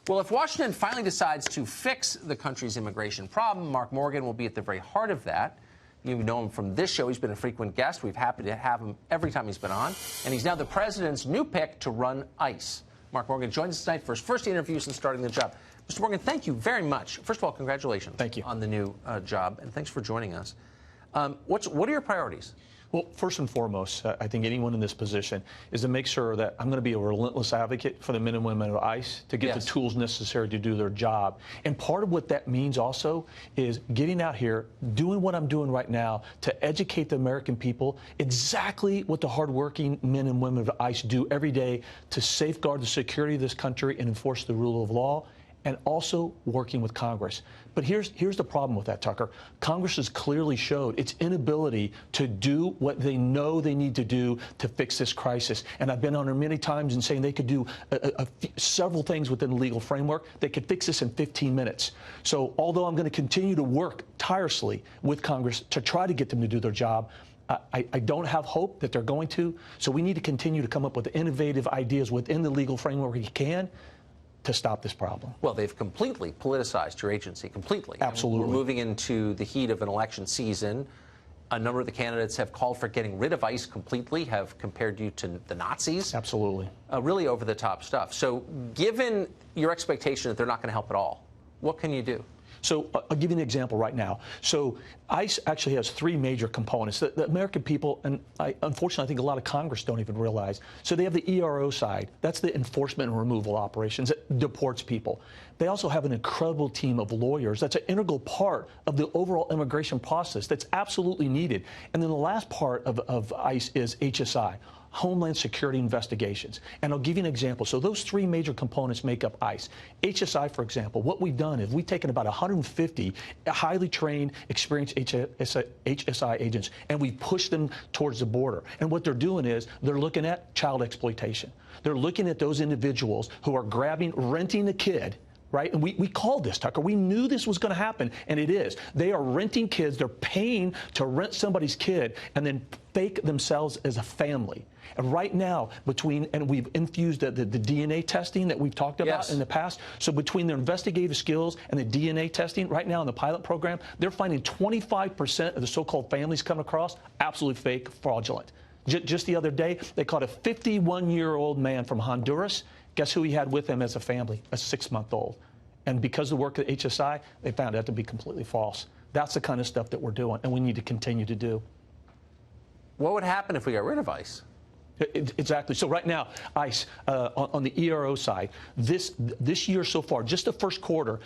Well, if Washington finally decides to fix the country's immigration problem, Mark Morgan will be at the very heart of that. You know him from this show. He's been a frequent guest. We've happy to have him every time he's been on. And he's now the president's new pick to run ICE. Mark Morgan joins us tonight for his first interview since starting the job. Mr. Morgan, thank you very much. First of all, congratulations. Thank you. On the new job, and thanks for joining us. What are your priorities? Well, first and foremost, I think anyone in this position is to make sure that I'm going to be a relentless advocate for the men and women of ICE to get the tools necessary to do their job. And part of what that means also is getting out here, doing what I'm doing right now to educate the American people exactly what the hardworking men and women of ICE do every day to safeguard the security of this country and enforce the rule of law, and also working with Congress. But here's the problem with that, Tucker. Congress has clearly showed its inability to do what they know they need to do to fix this crisis. And I've been on there many times and saying they could do several things within the legal framework. They could fix this in 15 minutes. So although I'm going to continue to work tirelessly with Congress to try to get them to do their job, I don't have hope that they're going to. So we need to continue to come up with innovative ideas within the legal framework we can to stop this problem. Well, they've completely politicized your agency, completely. Absolutely. We're moving into the heat of an election season. A number of the candidates have called for getting rid of ICE completely, have compared you to the Nazis. Absolutely. Really over-the-top stuff. So given your expectation that they're not going to help at all, what can you do? So I'll give you an example right now. So ICE actually has three major components that the American people, and unfortunately I think a lot of Congress don't even realize. So they have the ERO side. That's the enforcement and removal operations that deports people. They also have an incredible team of lawyers. That's an integral part of the overall immigration process that's absolutely needed. And then the last part of ICE is HSI. Homeland Security Investigations. And I'll give you an example. So those three major components make up ICE. HSI, for example, what we've done is we've taken about 150 highly trained, experienced HSI agents, and we've pushed them towards the border. And what they're doing is they're looking at child exploitation. They're looking at those individuals who are renting a kid, right? And we called this, Tucker. We knew this was going to happen, and it is. They are renting kids. They're paying to rent somebody's kid and then fake themselves as a family. And right now, and we've infused the DNA testing that we've talked about in the past. So between their investigative skills and the DNA testing, right now in the pilot program, they're finding 25% of the so-called families come across absolutely fake, fraudulent. Just the other day, they caught a 51-year-old man from Honduras. Guess who he had with him as a family? A 6-month-old. And because of the work of HSI, they found that to be completely false. That's the kind of stuff that we're doing, and we need to continue to do. What would happen if we got rid of ICE? Exactly. So right now, ICE, on the ERO side, this year so far, just the first quarter,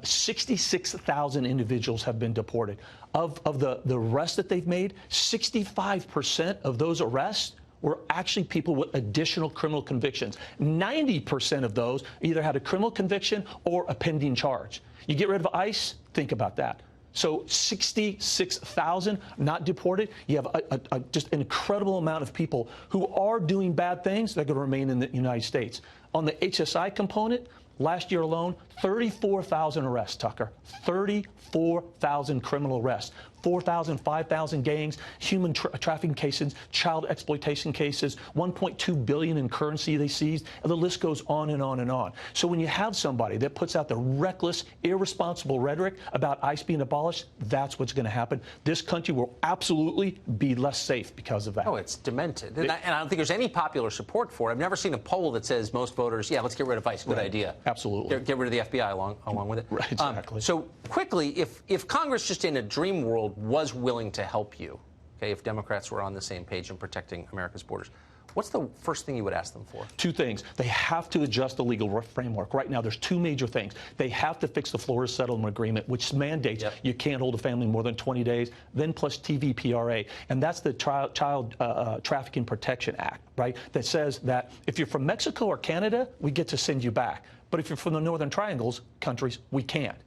66,000 individuals have been deported. Of the arrests that they've made, 65% of those arrests were actually people with additional criminal convictions. 90% of those either had a criminal conviction or a pending charge. You get rid of ICE, think about that. So 66,000 not deported. You have just an incredible amount of people who are doing bad things that are going to remain in the United States. On the HSI component, last year alone, 34,000 arrests, Tucker. 34,000 criminal arrests. 4,000, 5,000 gangs, human trafficking cases, child exploitation cases, $1.2 billion in currency they seized, and the list goes on and on and on. So when you have somebody that puts out the reckless, irresponsible rhetoric about ICE being abolished, that's what's going to happen. This country will absolutely be less safe because of that. Oh, it's demented. And I don't think there's any popular support for it. I've never seen a poll that says most voters, yeah, let's get rid of ICE. Good idea. Absolutely. Get rid of the FBI along with it. Right, exactly. So quickly, if Congress just in a dream world was willing to help you, okay, if Democrats were on the same page in protecting America's borders, what's the first thing you would ask them for? Two things. They have to adjust the legal framework. Right now, there's two major things. They have to fix the Florida Settlement Agreement, which mandates you can't hold a family more than 20 days, then plus TVPRA. And that's the Child Trafficking Protection Act, right, that says that if you're from Mexico or Canada, we get to send you back. But if you're from the Northern Triangles countries, we can't.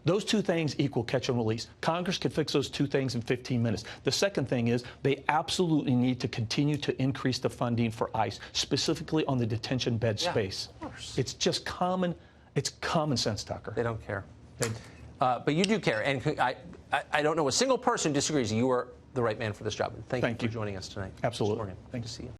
Those two things equal catch and release. Congress can fix those two things in 15 minutes. The second thing is they absolutely need to continue to increase the funding for ICE, specifically on the detention bed space. Of course. It's just common sense, Tucker. They don't care. But you do care. And I don't know a single person who disagrees. You are the right man for this job. Thank you for joining us tonight. Absolutely. Thank you. See you.